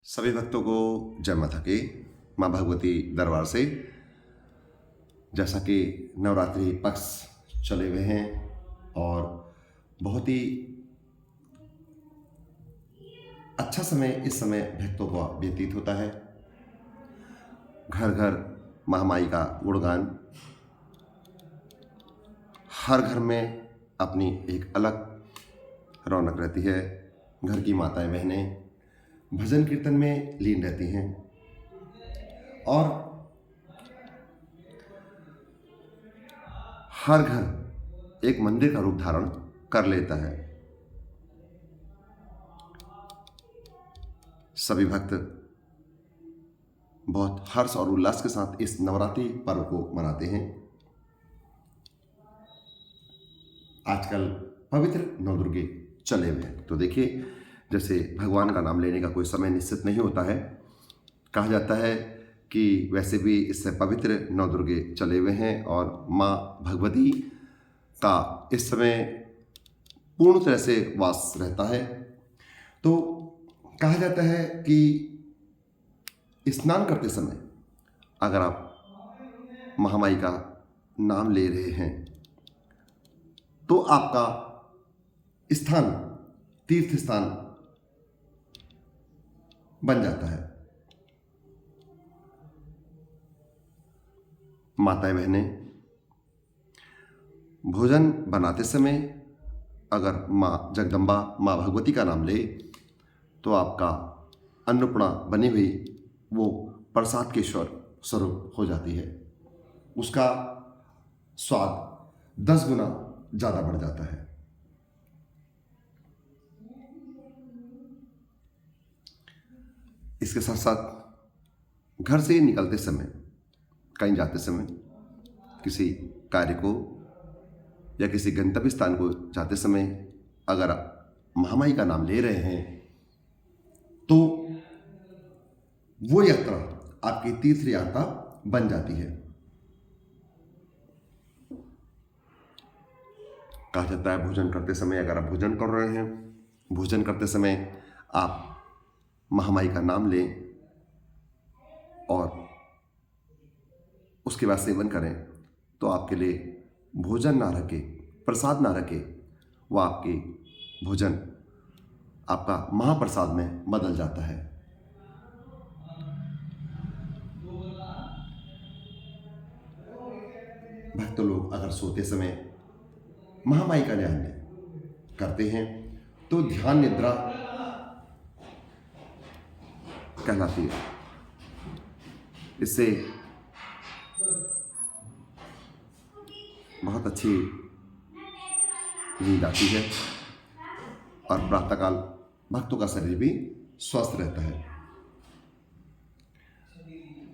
सभी भक्तों को जय माता की। माँ भगवती दरबार से जैसा कि नवरात्रि पक्ष चले हुए हैं और बहुत ही अच्छा समय इस समय भक्तों का व्यतीत होता है। घर घर महामाई का गुणगान, हर घर में अपनी एक अलग रौनक रहती है। घर की माताएं बहनें भजन कीर्तन में लीन रहती हैं और हर घर एक मंदिर का रूप धारण कर लेता है। सभी भक्त बहुत हर्ष और उल्लास के साथ इस नवरात्रि पर्व को मनाते हैं। आजकल पवित्र नवदुर्गे चले हुए हैं, तो देखिए जैसे भगवान का नाम लेने का कोई समय निश्चित नहीं होता है। कहा जाता है कि वैसे भी इससे पवित्र नवदुर्गे चले हुए हैं और माँ भगवती का इस समय पूर्ण तरह से वास रहता है। तो कहा जाता है कि स्नान करते समय अगर आप महामाई का नाम ले रहे हैं तो आपका स्थान तीर्थ स्थान बन जाता है। माताएं बहनें भोजन बनाते समय अगर माँ जगदम्बा माँ भगवती का नाम ले तो आपका अन्नपूर्णा बनी हुई वो प्रसाद के स्वरूप हो जाती है। उसका स्वाद 10 गुना ज़्यादा बढ़ जाता है। इसके साथ साथ घर से निकलते समय, कहीं जाते समय, किसी कार्य को या किसी गंतव्य स्थान को जाते समय अगर आप महामाई का नाम ले रहे हैं तो वो यात्रा आपकी तीर्थ यात्रा बन जाती है। कहा जाता है भोजन करते समय अगर आप भोजन कर रहे हैं, भोजन करते समय आप महामाई का नाम लें और उसके बाद सेवन करें तो आपके लिए भोजन ना रखे, प्रसाद ना रखे, वह आपके भोजन आपका महाप्रसाद में बदल जाता है। भक्त लोग अगर सोते समय महामाई का ध्यान करते हैं तो ध्यान निद्रा कहलाती है। इससे बहुत अच्छी नींद आती है और प्रातःकाल भक्तों का शरीर भी स्वस्थ रहता है।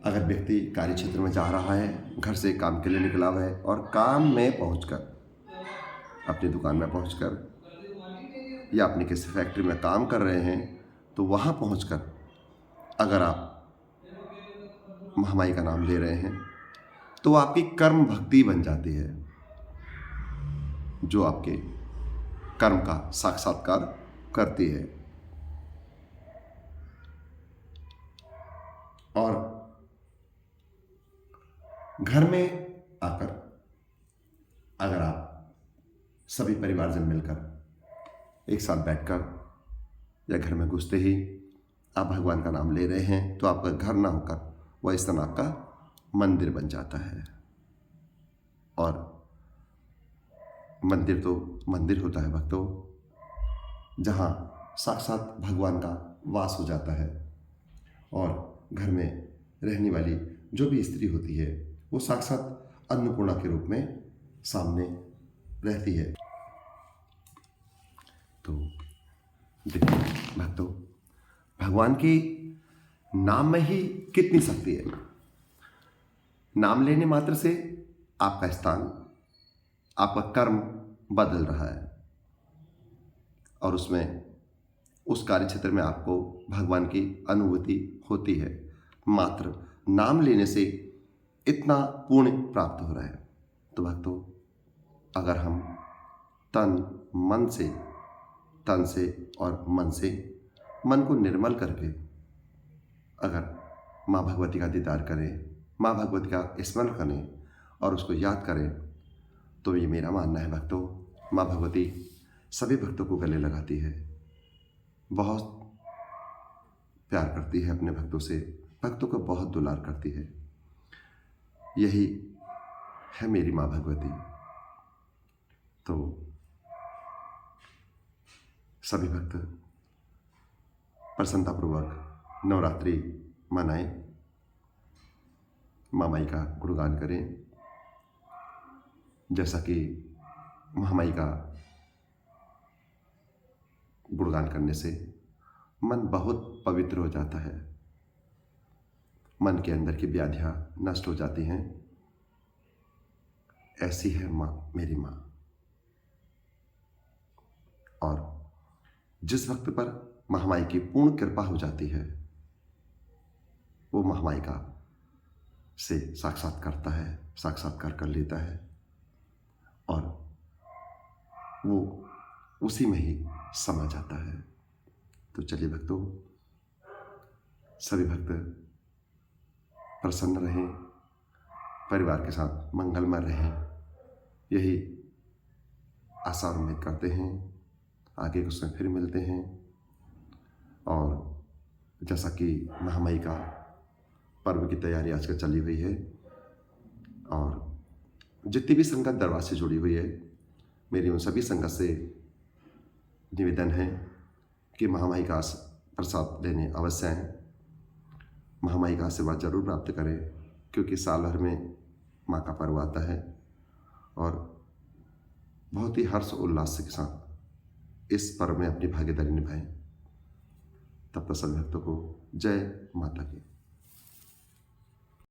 अगर व्यक्ति कार्य क्षेत्र में जा रहा है, घर से काम के लिए निकला हुआ है और काम में पहुंचकर, अपनी दुकान में पहुंचकर या अपनी किसी फैक्ट्री में काम कर रहे हैं तो वहां पहुंचकर अगर आप महामाई का नाम ले रहे हैं तो आपकी कर्म भक्ति बन जाती है, जो आपके कर्म का साक्षात्कार करती है। और घर में आकर अगर आप सभी परिवारजन मिलकर एक साथ बैठकर या घर में घुसते ही आप भगवान का नाम ले रहे हैं तो आपका घर ना होकर वह स्थान आपका मंदिर बन जाता है। और मंदिर तो मंदिर होता है भक्तों, जहाँ साक्षात भगवान का वास हो जाता है और घर में रहने वाली जो भी स्त्री होती है वो साक्षात अन्नपूर्णा के रूप में सामने रहती है। तो देखिए भक्तों, भगवान के नाम में ही कितनी शक्ति है। नाम लेने मात्र से आपका स्थान, आपका कर्म बदल रहा है और उसमें उस कार्य क्षेत्र में आपको भगवान की अनुभूति होती है। मात्र नाम लेने से इतना पुण्य प्राप्त हो रहा है। तो भक्तों, अगर हम तन से और मन से मन को निर्मल करके अगर माँ भगवती का दीदार करें, माँ भगवती का स्मरण करें और उसको याद करें, तो ये मेरा मानना है भक्तों, माँ भगवती सभी भक्तों को गले लगाती है, बहुत प्यार करती है अपने भक्तों से, भक्तों को बहुत दुलार करती है। यही है मेरी माँ भगवती। तो सभी भक्त प्रसन्नतापूर्वक नवरात्रि मनाएं, माँ माई का गुणगान करें। जैसा कि महामाई का गुणगान करने से मन बहुत पवित्र हो जाता है, मन के अंदर की व्याधियां नष्ट हो जाती हैं। ऐसी है माँ, मेरी माँ। और जिस वक्त पर महामाई की पूर्ण कृपा हो जाती है, वो महामाई का से साक्षात्कार कर लेता है और वो उसी में ही समा जाता है। तो चलिए भक्तों, सभी भक्त प्रसन्न रहें, परिवार के साथ मंगलमय रहें, यही आशा उम्मीद करते हैं। आगे कुछ समय फिर मिलते हैं। और जैसा कि महामाई का पर्व की तैयारी आजकल चली हुई है और जितनी भी संगत दरबार से जुड़ी हुई है, मेरी उन सभी संगत से निवेदन है कि महामाई का प्रसाद लेने अवश्य आएं, महामाई का आशीर्वाद जरूर प्राप्त करें, क्योंकि साल भर में माँ का पर्व आता है और बहुत ही हर्ष उल्लास के साथ इस पर्व में अपनी भागीदारी निभाएं। तब तक सभी भक्तों को जय माता की।